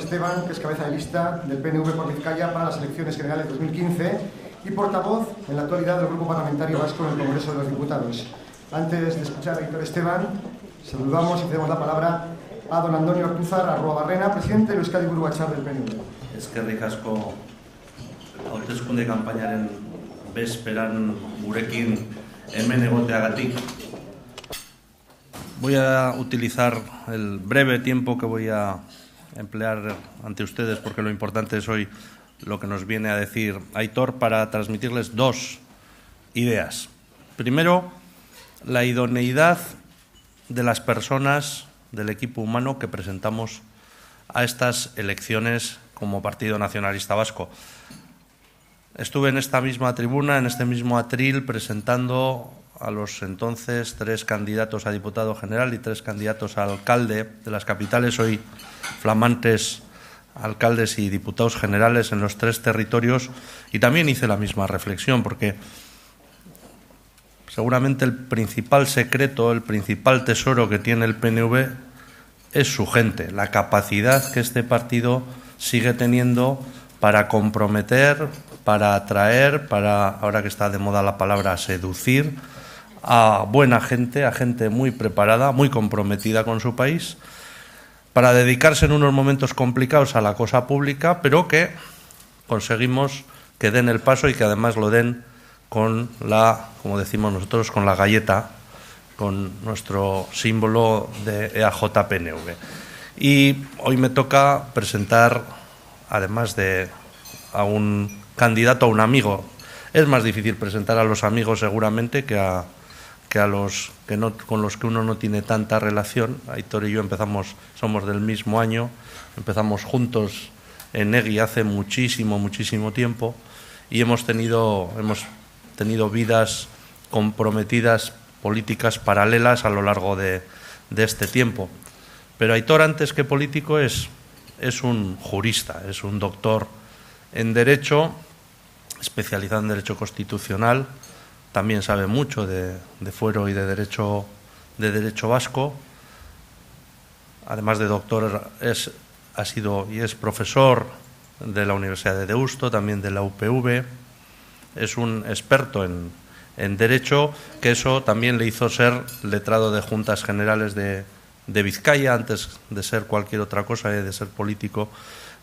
Esteban, que es cabeza de lista del PNV por Vizcaya para las elecciones generales de 2015 y portavoz en la actualidad del Grupo Parlamentario Vasco en el Congreso de los Diputados. Antes de escuchar a Aitor Esteban, saludamos y cedemos la palabra a don Antonio Ortúzar Arruabarrena, presidente de Euskadi Buru Batzar del PNV. Eskerrik asko hauteskunde kanpainaren bezperan gurekin hemen egoteagatik. Voy a utilizar el breve tiempo que voy a emplear ante ustedes, porque lo importante es hoy lo que nos viene a decir Aitor, para transmitirles dos ideas. Primero, la idoneidad de las personas del equipo humano que presentamos a estas elecciones como Partido Nacionalista Vasco. Estuve en esta misma tribuna, en este mismo atril, presentando a los entonces 3 candidatos a diputado general y 3 candidatos a alcalde de las capitales, hoy flamantes alcaldes y diputados generales en los 3 territorios, y también hice la misma reflexión, porque seguramente el principal secreto, el principal tesoro que tiene el PNV es su gente, la capacidad que este partido sigue teniendo para comprometer, para atraer, para, ahora que está de moda la palabra, seducir a buena gente, a gente muy preparada, muy comprometida con su país, para dedicarse en unos momentos complicados a la cosa pública, pero que conseguimos que den el paso y que además lo den con la, como decimos nosotros, con la galleta, con nuestro símbolo de EAJ-PNV. Y hoy me toca presentar, además de a un candidato, a un amigo. Es más difícil presentar a los amigos seguramente que a los que no, con los que uno no tiene tanta relación. Aitor y yo somos del mismo año, empezamos juntos en EGI hace muchísimo tiempo, y hemos tenido vidas comprometidas, políticas paralelas a lo largo de este tiempo. Pero Aitor, antes que político, es un jurista, es un doctor en Derecho, especializado en Derecho Constitucional. También sabe mucho de fuero y de derecho vasco. Además de doctor, ha sido y es profesor de la Universidad de Deusto, también de la UPV. Es un experto en Derecho, que eso también le hizo ser letrado de Juntas Generales de Vizcaya. Antes de ser cualquier otra cosa, de ser político,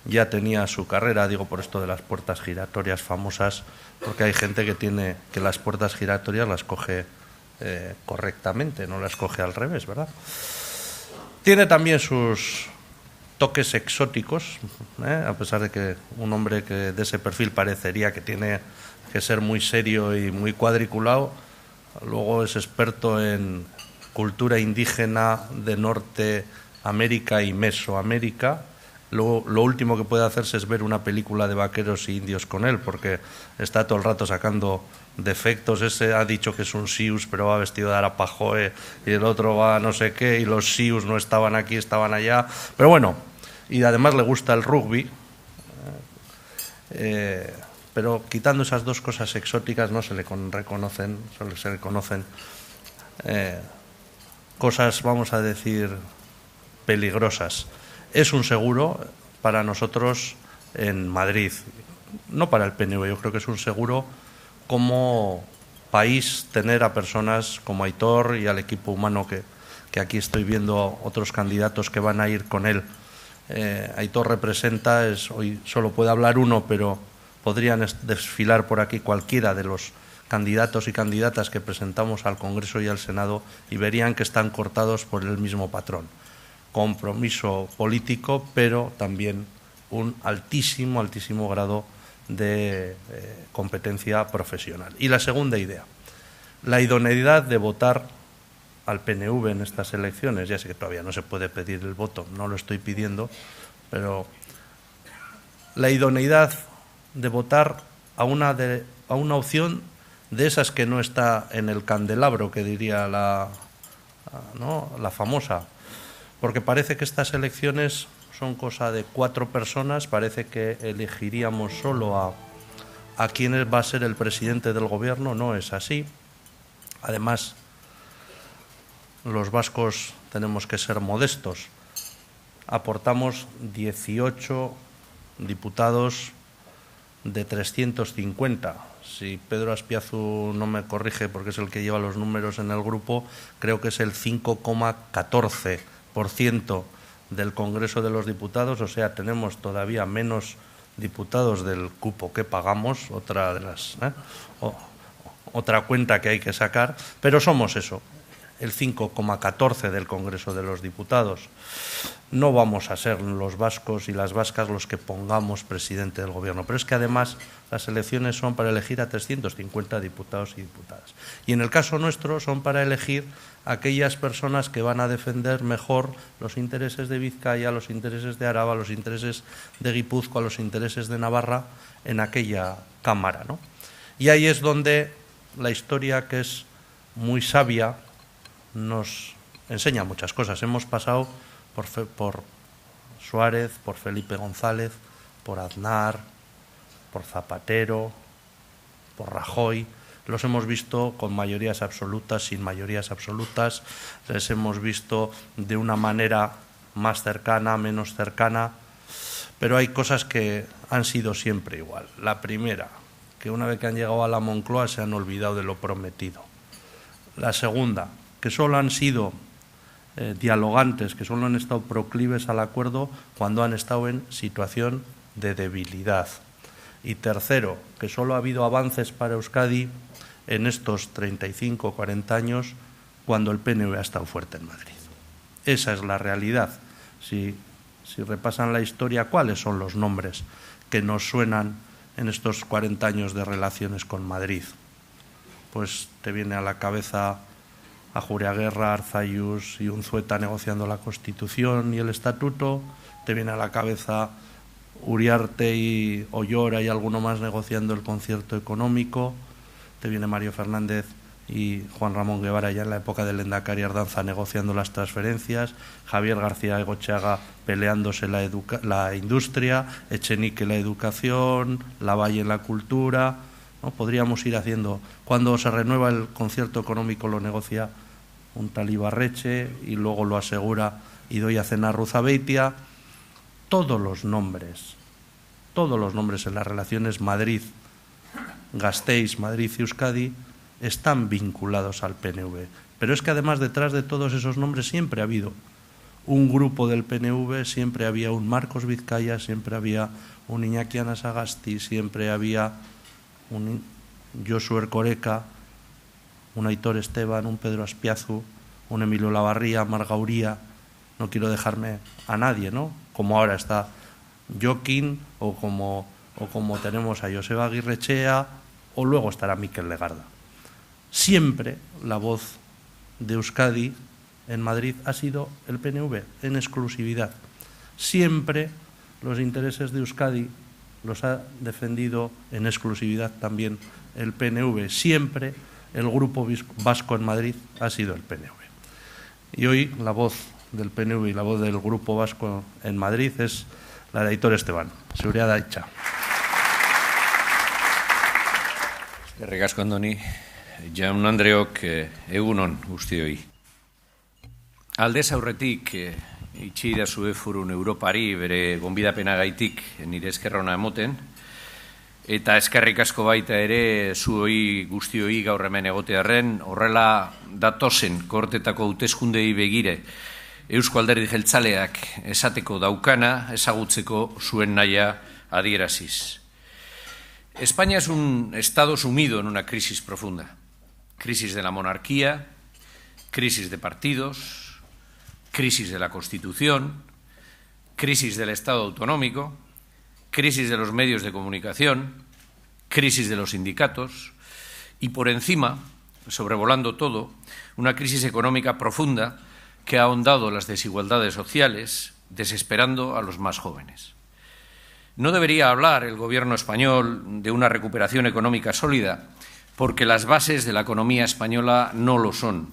ya tenía su carrera, digo por esto de las puertas giratorias famosas, porque hay gente que las puertas giratorias las coge correctamente, no las coge al revés, ¿verdad? Tiene también sus toques exóticos, a pesar de que un hombre que de ese perfil parecería que tiene que ser muy serio y muy cuadriculado. Luego es experto en cultura indígena de Norteamérica y Mesoamérica. Lo último que puede hacerse es ver una película de vaqueros y indios con él, porque está todo el rato sacando defectos. Ese ha dicho que es un sius, pero va vestido de Arapahoe, y el otro va no sé qué, y los sius no estaban aquí, estaban allá. Pero bueno, y además le gusta el rugby. Pero quitando esas dos cosas exóticas no se le reconocen, solo se le conocen cosas, vamos a decir, peligrosas. Es un seguro para nosotros en Madrid, no para el PNV. Yo creo que es un seguro como país tener a personas como Aitor y al equipo humano que aquí estoy viendo otros candidatos que van a ir con él. Aitor representa, hoy solo puede hablar uno, pero podrían desfilar por aquí cualquiera de los candidatos y candidatas que presentamos al Congreso y al Senado, y verían que están cortados por el mismo patrón. Compromiso político, pero también un altísimo grado de competencia profesional. Y la segunda idea, la idoneidad de votar al PNV en estas elecciones. Ya sé que todavía no se puede pedir el voto, no lo estoy pidiendo, pero la idoneidad de votar a una opción de esas que no está en el candelabro, que diría la famosa, porque parece que estas elecciones son cosa de 4 personas, parece que elegiríamos solo a quién va a ser el presidente del gobierno. No es así. Además, los vascos tenemos que ser modestos. aportamos 18 diputados de 350. Si Pedro Aspiazu no me corrige, porque es el que lleva los números en el grupo, creo que es el 5,14% del Congreso de los Diputados, o sea, tenemos todavía menos diputados del cupo que pagamos, otra cuenta que hay que sacar, pero somos eso, el 5,14% del Congreso de los Diputados. No vamos a ser los vascos y las vascas los que pongamos presidente del Gobierno, pero es que además las elecciones son para elegir a 350 diputados y diputadas. Y en el caso nuestro son para elegir a aquellas personas que van a defender mejor los intereses de Vizcaya, los intereses de Araba, los intereses de Guipúzcoa, los intereses de Navarra en aquella Cámara, ¿no? Y ahí es donde la historia, que es muy sabia, nos enseña muchas cosas. Hemos pasado por Suárez, por Felipe González, por Aznar, por Zapatero, por Rajoy. Los hemos visto con mayorías absolutas, sin mayorías absolutas. Les hemos visto de una manera más cercana, menos cercana. Pero hay cosas que han sido siempre igual. La primera, que una vez que han llegado a la Moncloa se han olvidado de lo prometido. La segunda, que solo han sido dialogantes, que solo han estado proclives al acuerdo cuando han estado en situación de debilidad. Y tercero, que solo ha habido avances para Euskadi en estos 35 o 40 años cuando el PNV ha estado fuerte en Madrid. Esa es la realidad. Si repasan la historia, ¿cuáles son los nombres que nos suenan en estos 40 años de relaciones con Madrid? Pues te viene a la cabeza Ajuriaguerra, Arzayus y Unzueta negociando la Constitución y el Estatuto, te viene a la cabeza Uriarte y Ollora y alguno más negociando el concierto económico, te viene Mario Fernández y Juan Ramón Guevara ya en la época del Lehendakari Ardanza negociando las transferencias, Javier García Egocheaga peleándose la industria, Echenique la educación, Lavalle la cultura, ¿no? Podríamos ir haciendo. Cuando se renueva el concierto económico lo negocia un tal Ibarretxe y luego lo asegura Idoia Zenarruzabeitia. Todos los nombres en las relaciones Madrid-Gasteiz, Madrid y Euskadi están vinculados al PNV. Pero es que además detrás de todos esos nombres siempre ha habido un grupo del PNV, siempre había un Marcos Vizcaya, siempre había un Iñaki Anasagasti, siempre había un Josu Erkoreka, un Aitor Esteban, un Pedro Aspiazu, un Emilio Lavarría, Marga Uría. No quiero dejarme a nadie, ¿no? Como ahora está Joaquín o como tenemos a Joseba Aguirrechea o luego estará Mikel Legarda. Siempre la voz de Euskadi en Madrid ha sido el PNV, en exclusividad. Siempre los intereses de Euskadi los ha defendido en exclusividad también el PNV. Siempre el grupo vasco en Madrid ha sido el PNV. Y hoy la voz del PNV y la voz del grupo vasco en Madrid es la de Aitor Esteban. Seguridad hecha. Eskerrik asko, Andoni. Jaun Andreok, egunon guztioi. Aldez aurretik itxi idazue Furun Europari bere gonbidapenagaitik nire eskerra ona emoten, eta eskerrik asko baita ere zuoi guztioi gaur hemen egotearren, horrela datozen kortetako hauteskundei begire Eusko Alderdi Jeltzaleak esateko daukana, ezagutzeko zuen nahia adieraziz. España es un estado sumido en una crisis profunda. Crisis de la monarquía, crisis de partidos, crisis de la Constitución, crisis del Estado autonómico, crisis de los medios de comunicación, crisis de los sindicatos y, por encima, sobrevolando todo, una crisis económica profunda que ha ahondado las desigualdades sociales, desesperando a los más jóvenes. No debería hablar el Gobierno español de una recuperación económica sólida, porque las bases de la economía española no lo son.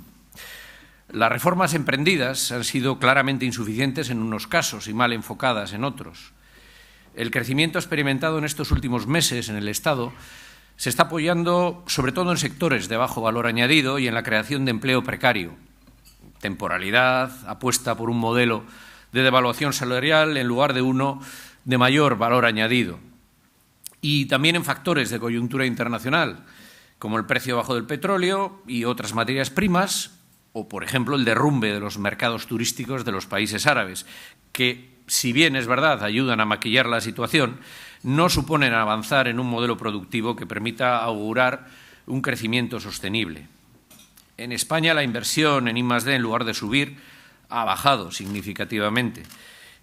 Las reformas emprendidas han sido claramente insuficientes en unos casos y mal enfocadas en otros. El crecimiento experimentado en estos últimos meses en el Estado se está apoyando sobre todo en sectores de bajo valor añadido y en la creación de empleo precario. Temporalidad, apuesta por un modelo de devaluación salarial en lugar de uno de mayor valor añadido. Y también en factores de coyuntura internacional, como el precio bajo del petróleo y otras materias primas, o, por ejemplo, el derrumbe de los mercados turísticos de los países árabes, que, si bien es verdad, ayudan a maquillar la situación, no suponen avanzar en un modelo productivo que permita augurar un crecimiento sostenible. En España, la inversión en I+D, en lugar de subir, ha bajado significativamente.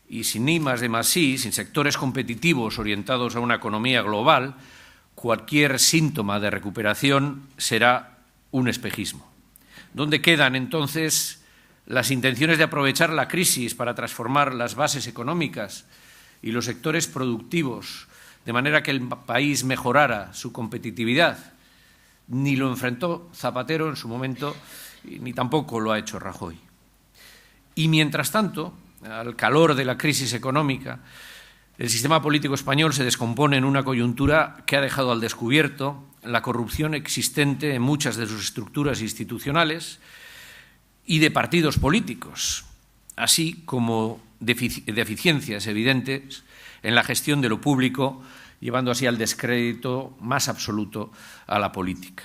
Y sin I+D+I, sin sectores competitivos orientados a una economía global, cualquier síntoma de recuperación será un espejismo. ¿Dónde quedan, entonces, las intenciones de aprovechar la crisis para transformar las bases económicas y los sectores productivos de manera que el país mejorara su competitividad? Ni lo enfrentó Zapatero en su momento, ni tampoco lo ha hecho Rajoy. Y, mientras tanto, al calor de la crisis económica, el sistema político español se descompone en una coyuntura que ha dejado al descubierto la corrupción existente en muchas de sus estructuras institucionales y de partidos políticos, así como deficiencias evidentes en la gestión de lo público, llevando así al descrédito más absoluto a la política.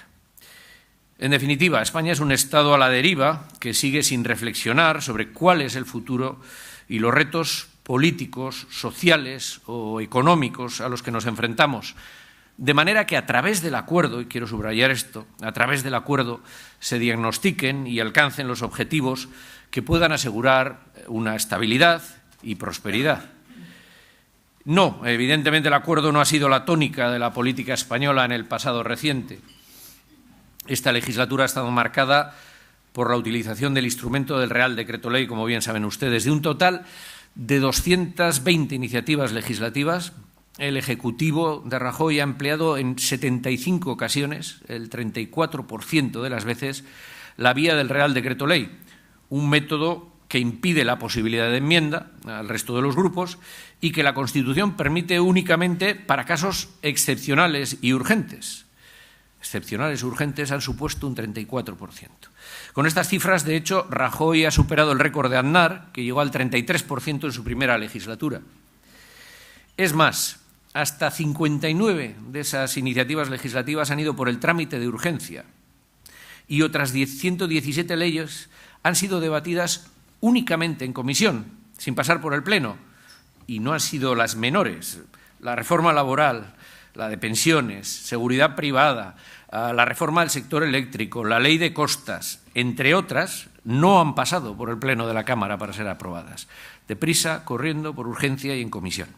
En definitiva, España es un Estado a la deriva que sigue sin reflexionar sobre cuál es el futuro y los retos políticos, sociales o económicos a los que nos enfrentamos, de manera que a través del acuerdo, y quiero subrayar esto, a través del acuerdo se diagnostiquen y alcancen los objetivos que puedan asegurar una estabilidad y prosperidad. No, evidentemente el acuerdo no ha sido la tónica de la política española en el pasado reciente. Esta legislatura ha estado marcada por la utilización del instrumento del Real Decreto Ley, como bien saben ustedes, de un total de 220 iniciativas legislativas. El Ejecutivo de Rajoy ha empleado en 75 ocasiones, el 34% de las veces, la vía del Real Decreto Ley, un método que impide la posibilidad de enmienda al resto de los grupos y que la Constitución permite únicamente para casos excepcionales y urgentes. Excepcionales y urgentes han supuesto un 34%. Con estas cifras, de hecho, Rajoy ha superado el récord de Aznar, que llegó al 33% en su primera legislatura. Es más, hasta 59 de esas iniciativas legislativas han ido por el trámite de urgencia y otras 117 leyes han sido debatidas únicamente en comisión, sin pasar por el Pleno, y no han sido las menores. La reforma laboral, la de pensiones, seguridad privada, la reforma del sector eléctrico, la ley de costas, entre otras, no han pasado por el Pleno de la Cámara para ser aprobadas. Deprisa, corriendo, por urgencia y en comisión.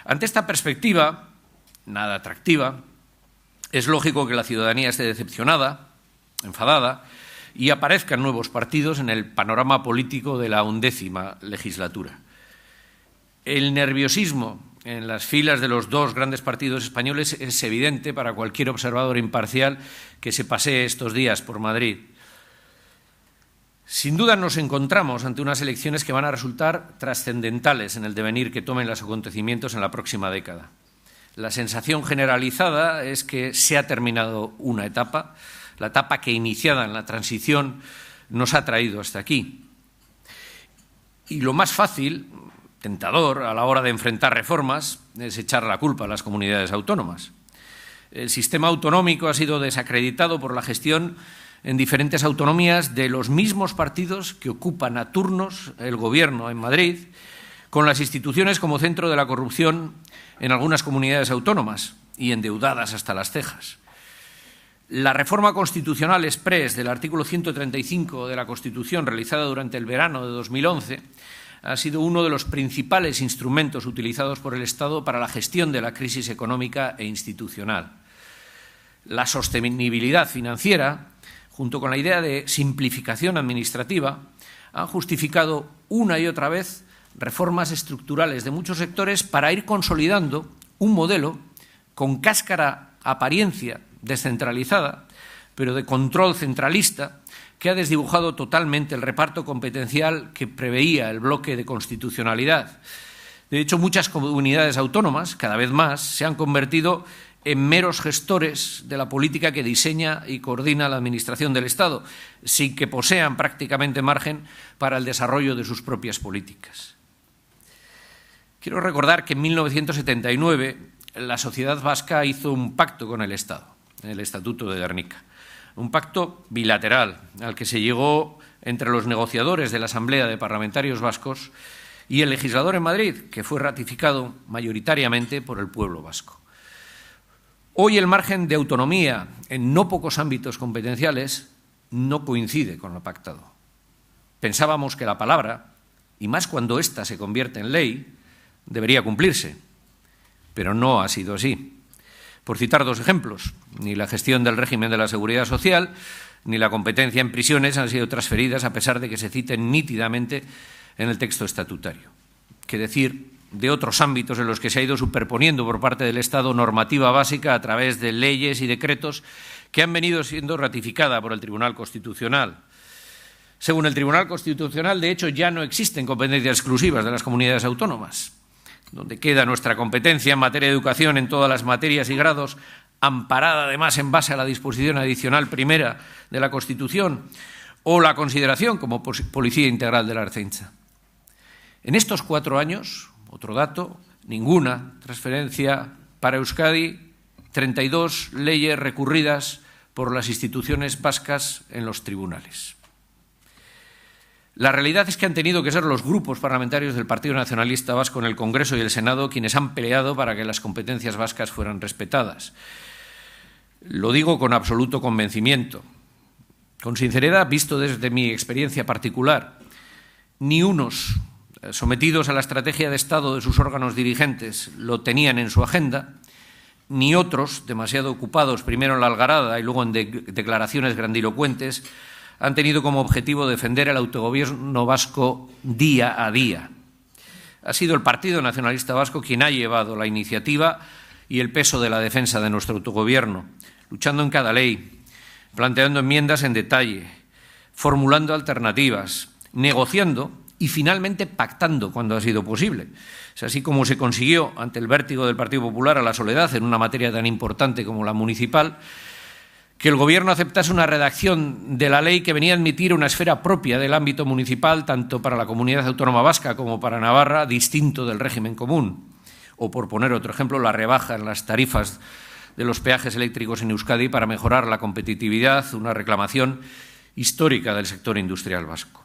Ante esta perspectiva, nada atractiva, es lógico que la ciudadanía esté decepcionada, enfadada, y aparezcan nuevos partidos en el panorama político de la 11ª legislatura. El nerviosismo en las filas de los dos grandes partidos españoles es evidente para cualquier observador imparcial que se pasee estos días por Madrid. Sin duda nos encontramos ante unas elecciones que van a resultar trascendentales en el devenir que tomen los acontecimientos en la próxima década. La sensación generalizada es que se ha terminado una etapa, la etapa que, iniciada en la transición, nos ha traído hasta aquí. Y lo más fácil, tentador, a la hora de enfrentar reformas, es echar la culpa a las comunidades autónomas. El sistema autonómico ha sido desacreditado por la gestión en diferentes autonomías de los mismos partidos que ocupan a turnos el Gobierno en Madrid, con las instituciones como centro de la corrupción en algunas comunidades autónomas y endeudadas hasta las cejas. La reforma constitucional exprés del artículo 135 de la Constitución, realizada durante el verano de 2011, ha sido uno de los principales instrumentos utilizados por el Estado para la gestión de la crisis económica e institucional. La sostenibilidad financiera, junto con la idea de simplificación administrativa, han justificado una y otra vez reformas estructurales de muchos sectores para ir consolidando un modelo con cáscara apariencia descentralizada, pero de control centralista, que ha desdibujado totalmente el reparto competencial que preveía el bloque de constitucionalidad. De hecho, muchas comunidades autónomas, cada vez más, se han convertido en meros gestores de la política que diseña y coordina la Administración del Estado, sin que posean prácticamente margen para el desarrollo de sus propias políticas. Quiero recordar que en 1979 la sociedad vasca hizo un pacto con el Estado, el Estatuto de Gernika, un pacto bilateral al que se llegó entre los negociadores de la Asamblea de Parlamentarios Vascos y el legislador en Madrid, que fue ratificado mayoritariamente por el pueblo vasco. Hoy el margen de autonomía en no pocos ámbitos competenciales no coincide con lo pactado. Pensábamos que la palabra, y más cuando ésta se convierte en ley, debería cumplirse, pero no ha sido así. Por citar dos ejemplos, ni la gestión del régimen de la Seguridad Social ni la competencia en prisiones han sido transferidas a pesar de que se citen nítidamente en el texto estatutario. ¿Qué decir de otros ámbitos en los que se ha ido superponiendo por parte del Estado normativa básica a través de leyes y decretos que han venido siendo ratificadas por el Tribunal Constitucional? Según el Tribunal Constitucional, de hecho, ya no existen competencias exclusivas de las comunidades autónomas. Donde queda nuestra competencia en materia de educación en todas las materias y grados, amparada además en base a la disposición adicional primera de la Constitución, o la consideración como policía integral de la Ertzaintza. En estos 4 años, otro dato, ninguna transferencia para Euskadi, 32 leyes recurridas por las instituciones vascas en los tribunales. La realidad es que han tenido que ser los grupos parlamentarios del Partido Nacionalista Vasco en el Congreso y el Senado quienes han peleado para que las competencias vascas fueran respetadas. Lo digo con absoluto convencimiento, con sinceridad, visto desde mi experiencia particular. Ni unos sometidos a la estrategia de Estado de sus órganos dirigentes lo tenían en su agenda, ni otros, demasiado ocupados primero en la algarada y luego en declaraciones grandilocuentes, han tenido como objetivo defender el autogobierno vasco día a día. Ha sido el Partido Nacionalista Vasco quien ha llevado la iniciativa y el peso de la defensa de nuestro autogobierno, luchando en cada ley, planteando enmiendas en detalle, formulando alternativas, negociando y finalmente pactando cuando ha sido posible. Es así como se consiguió, ante el vértigo del Partido Popular a la soledad en una materia tan importante como la municipal, que el Gobierno aceptase una redacción de la ley que venía a admitir una esfera propia del ámbito municipal, tanto para la Comunidad Autónoma Vasca como para Navarra, distinto del régimen común. O, por poner otro ejemplo, la rebaja en las tarifas de los peajes eléctricos en Euskadi para mejorar la competitividad, una reclamación histórica del sector industrial vasco.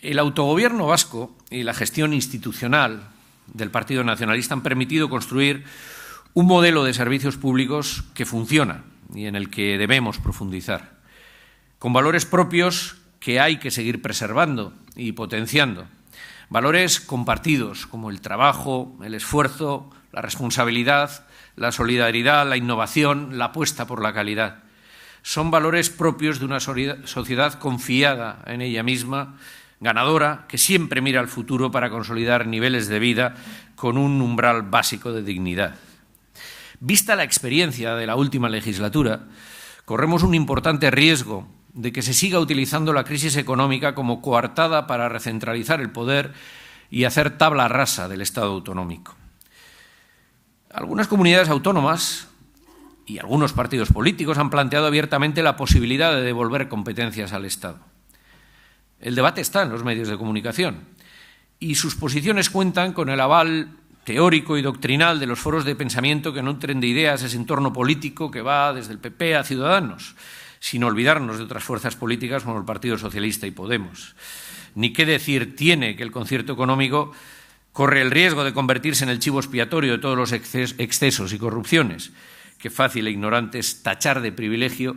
El autogobierno vasco y la gestión institucional del Partido Nacionalista han permitido construir un modelo de servicios públicos que funciona y en el que debemos profundizar, con valores propios que hay que seguir preservando y potenciando, valores compartidos como el trabajo, el esfuerzo, la responsabilidad, la solidaridad, la innovación, la apuesta por la calidad. Son valores propios de una sociedad confiada en ella misma, ganadora, que siempre mira al futuro para consolidar niveles de vida con un umbral básico de dignidad. Vista la experiencia de la última legislatura, corremos un importante riesgo de que se siga utilizando la crisis económica como coartada para recentralizar el poder y hacer tabla rasa del Estado autonómico. Algunas comunidades autónomas y algunos partidos políticos han planteado abiertamente la posibilidad de devolver competencias al Estado. El debate está en los medios de comunicación y sus posiciones cuentan con el aval teórico y doctrinal de los foros de pensamiento que nutren de ideas ese entorno político que va desde el PP a Ciudadanos, sin olvidarnos de otras fuerzas políticas como el Partido Socialista y Podemos. Ni qué decir tiene que el concierto económico corre el riesgo de convertirse en el chivo expiatorio de todos los excesos y corrupciones. Qué fácil e ignorante es tachar de privilegio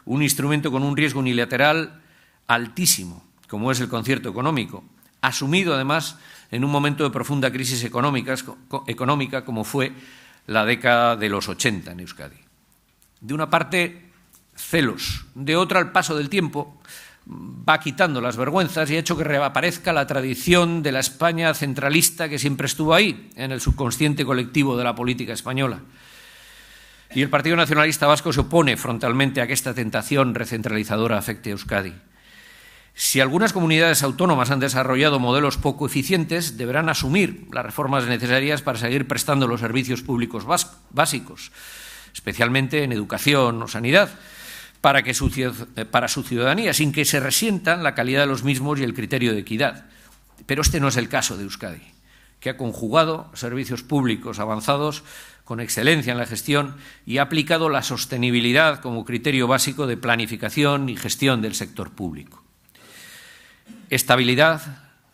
un instrumento con un riesgo unilateral altísimo, como es el concierto económico, asumido además en un momento de profunda crisis económica como fue la década de los 80 en Euskadi. De una parte, celos, de otra, el paso del tiempo va quitando las vergüenzas y ha hecho que reaparezca la tradición de la España centralista que siempre estuvo ahí, en el subconsciente colectivo de la política española. Y el Partido Nacionalista Vasco se opone frontalmente a que esta tentación recentralizadora afecte a Euskadi. Si algunas comunidades autónomas han desarrollado modelos poco eficientes, deberán asumir las reformas necesarias para seguir prestando los servicios públicos básicos, especialmente en educación o sanidad, para su ciudadanía, sin que se resientan la calidad de los mismos y el criterio de equidad. Pero este no es el caso de Euskadi. que ha conjugado servicios públicos avanzados con excelencia en la gestión y ha aplicado la sostenibilidad como criterio básico de planificación y gestión del sector público. Estabilidad,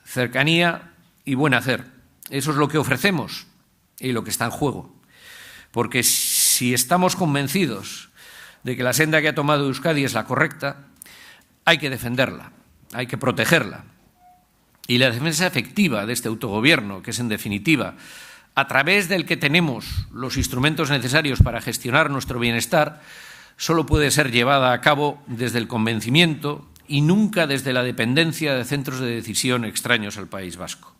cercanía y buen hacer. Eso es lo que ofrecemos y lo que está en juego. Porque si estamos convencidos de que la senda que ha tomado Euskadi es la correcta, hay que defenderla, hay que protegerla. Y la defensa efectiva de este autogobierno, que es en definitiva a través del que tenemos los instrumentos necesarios para gestionar nuestro bienestar, solo puede ser llevada a cabo desde el convencimiento y nunca desde la dependencia de centros de decisión extraños al País Vasco.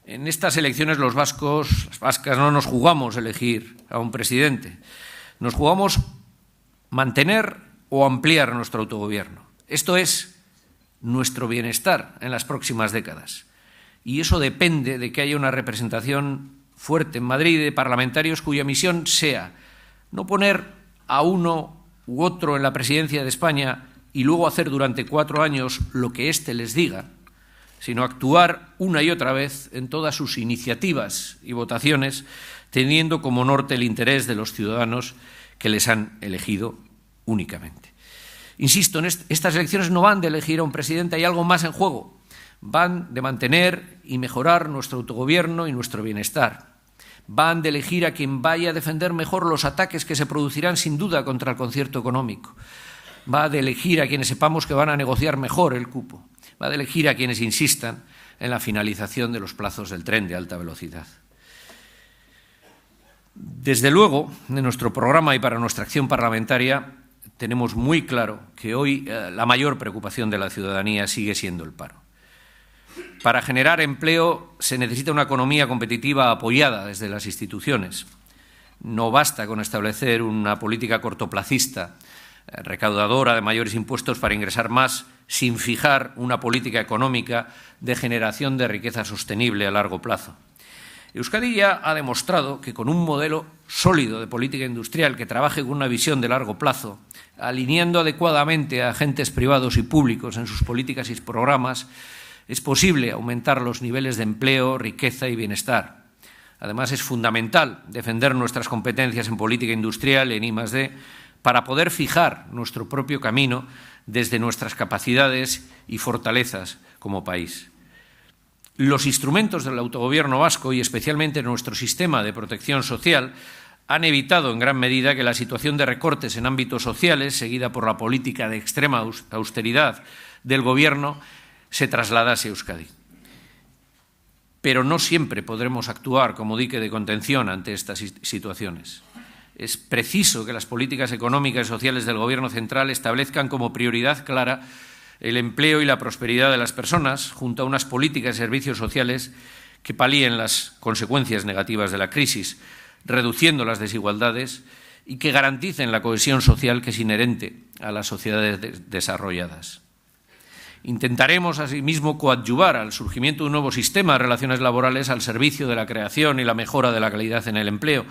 En estas elecciones los vascos, las vascas, no nos jugamos elegir a un presidente, nos jugamos mantener o ampliar nuestro autogobierno. Esto es nuestro bienestar en las próximas décadas. Y eso depende de que haya una representación fuerte en Madrid de parlamentarios cuya misión sea no poner a uno u otro en la presidencia de España y luego hacer durante 4 años lo que éste les diga, sino actuar una y otra vez en todas sus iniciativas y votaciones, teniendo como norte el interés de los ciudadanos que les han elegido únicamente. Insisto, estas elecciones no van de elegir a un presidente, hay algo más en juego. Van de mantener y mejorar nuestro autogobierno y nuestro bienestar. Van de elegir a quien vaya a defender mejor los ataques que se producirán sin duda contra el concierto económico. Va de elegir a quienes sepamos que van a negociar mejor el cupo. Va de elegir a quienes insistan en la finalización de los plazos del tren de alta velocidad. Desde luego, en nuestro programa y para nuestra acción parlamentaria, tenemos muy claro que hoy la mayor preocupación de la ciudadanía sigue siendo el paro. Para generar empleo se necesita una economía competitiva apoyada desde las instituciones. No basta con establecer una política cortoplacista, recaudadora de mayores impuestos para ingresar más, sin fijar una política económica de generación de riqueza sostenible a largo plazo. Euskadi ya ha demostrado que con un modelo sólido de política industrial que trabaje con una visión de largo plazo, alineando adecuadamente a agentes privados y públicos en sus políticas y programas, es posible aumentar los niveles de empleo, riqueza y bienestar. Además, es fundamental defender nuestras competencias en política industrial, en I+D, para poder fijar nuestro propio camino desde nuestras capacidades y fortalezas como país. Los instrumentos del autogobierno vasco y especialmente nuestro sistema de protección social han evitado en gran medida que la situación de recortes en ámbitos sociales, seguida por la política de extrema austeridad del Gobierno, se trasladase a Euskadi. Pero no siempre podremos actuar como dique de contención ante estas situaciones. Es preciso que las políticas económicas y sociales del Gobierno central establezcan como prioridad clara el empleo y la prosperidad de las personas, junto a unas políticas y servicios sociales que palíen las consecuencias negativas de la crisis, reduciendo las desigualdades y que garanticen la cohesión social que es inherente a las sociedades desarrolladas. Intentaremos, asimismo, coadyuvar al surgimiento de un nuevo sistema de relaciones laborales al servicio de la creación y la mejora de la calidad en el empleo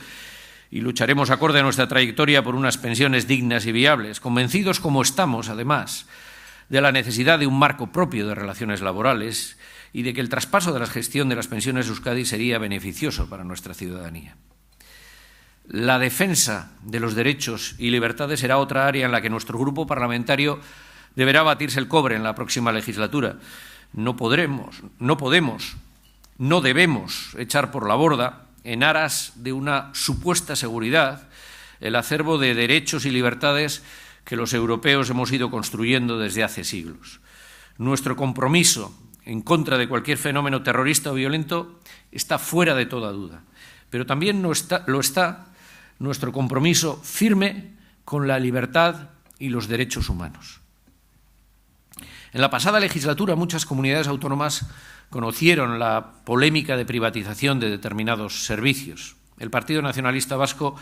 y lucharemos acorde a nuestra trayectoria por unas pensiones dignas y viables, convencidos como estamos, además, de la necesidad de un marco propio de relaciones laborales y de que el traspaso de la gestión de las pensiones de Euskadi sería beneficioso para nuestra ciudadanía. La defensa de los derechos y libertades será otra área en la que nuestro grupo parlamentario deberá batirse el cobre en la próxima legislatura. No debemos echar por la borda, en aras de una supuesta seguridad, el acervo de derechos y libertades que los europeos hemos ido construyendo desde hace siglos. Nuestro compromiso en contra de cualquier fenómeno terrorista o violento está fuera de toda duda, pero también lo está nuestro compromiso firme con la libertad y los derechos humanos. En la pasada legislatura, muchas comunidades autónomas conocieron la polémica de privatización de determinados servicios. El Partido Nacionalista Vasco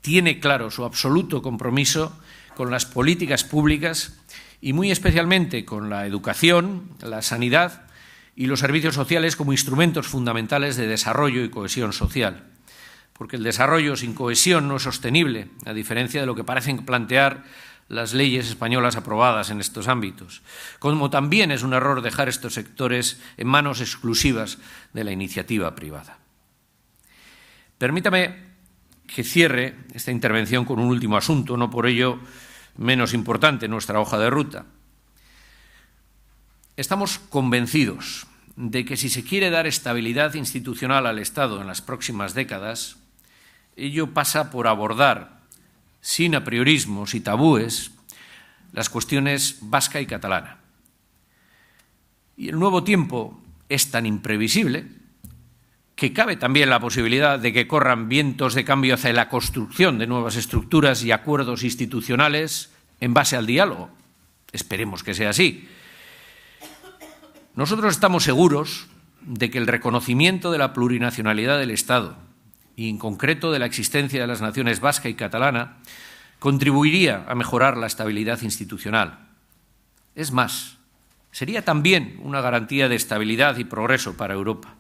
tiene claro su absoluto compromiso con las políticas públicas y muy especialmente con la educación, la sanidad y los servicios sociales como instrumentos fundamentales de desarrollo y cohesión social. Porque el desarrollo sin cohesión no es sostenible, a diferencia de lo que parecen plantear las leyes españolas aprobadas en estos ámbitos, como también es un error dejar estos sectores en manos exclusivas de la iniciativa privada. Permítame que cierre esta intervención con un último asunto, no por ello menos importante en nuestra hoja de ruta. Estamos convencidos de que si se quiere dar estabilidad institucional al Estado en las próximas décadas, ello pasa por abordar, sin apriorismos y tabúes, las cuestiones vasca y catalana. Y el nuevo tiempo es tan imprevisible que cabe también la posibilidad de que corran vientos de cambio hacia la construcción de nuevas estructuras y acuerdos institucionales en base al diálogo. Esperemos que sea así. Nosotros estamos seguros de que el reconocimiento de la plurinacionalidad del Estado y en concreto de la existencia de las naciones vasca y catalana contribuiría a mejorar la estabilidad institucional. Es más, sería también una garantía de estabilidad y progreso para Europa.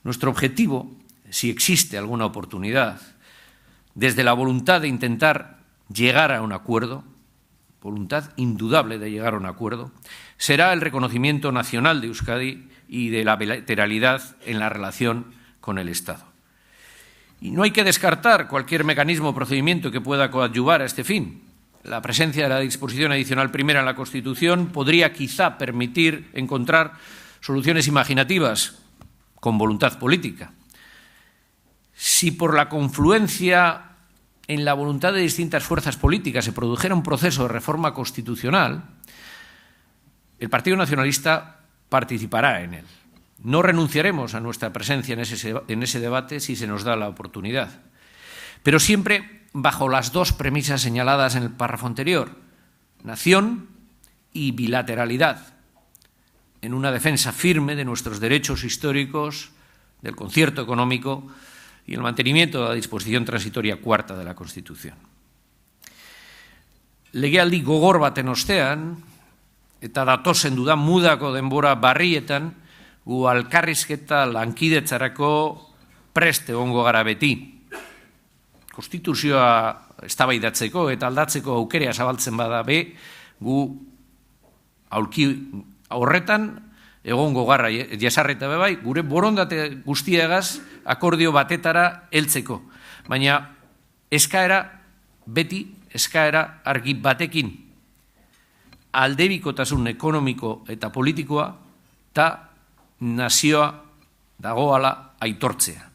Nuestro objetivo, si existe alguna oportunidad, desde la voluntad de intentar llegar a un acuerdo, voluntad indudable de llegar a un acuerdo, será el reconocimiento nacional de Euskadi y de la bilateralidad en la relación con el Estado. Y no hay que descartar cualquier mecanismo o procedimiento que pueda coadyuvar a este fin. La presencia de la disposición adicional primera en la Constitución podría quizá permitir encontrar soluciones imaginativas con voluntad política. Si por la confluencia en la voluntad de distintas fuerzas políticas se produjera un proceso de reforma constitucional, el Partido Nacionalista participará en él. No renunciaremos a nuestra presencia en ese debate si se nos da la oportunidad, pero siempre bajo las dos premisas señaladas en el párrafo anterior: nación y bilateralidad, en una defensa firme de nuestros derechos históricos, del concierto económico y el mantenimiento de la disposición transitoria cuarta de la Constitución. Legealdi gogor baten ostean, eta datozen dudan mudako denbora barrietan, gu alkarrizketa lankidetzarako prest egongo gara beti. Konstituzioa eztabaidatzeko eta aldatzeko aukerea zabaltzen bada be, gu aulki horretan egongo garra jesarreta bai, gure borondate guztiagaz akordio batetara heltzeko. Baina eskaera beti, eskaera argi batekin, aldebikotasun ekonomiko eta politikoa eta nazioa dagoala aitortzea.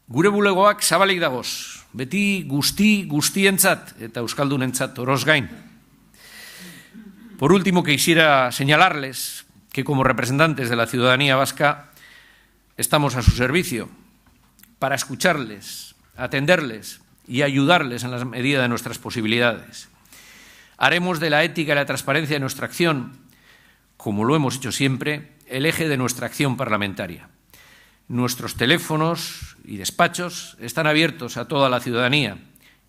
Gure bulegoak zabalik dagoz, beti guztientzat eta euskaldunentzat oroz gain. Por último, quisiera señalarles que como representantes de la ciudadanía vasca estamos a su servicio para escucharles, atenderles y ayudarles en la medida de nuestras posibilidades. Haremos de la ética y la transparencia de nuestra acción, como lo hemos hecho siempre, el eje de nuestra acción parlamentaria. Nuestros teléfonos y despachos están abiertos a toda la ciudadanía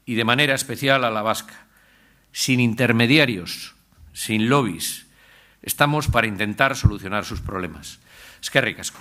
y de manera especial a la vasca, sin intermediarios, sin lobbies. Estamos para intentar solucionar sus problemas. Eskerrik asko.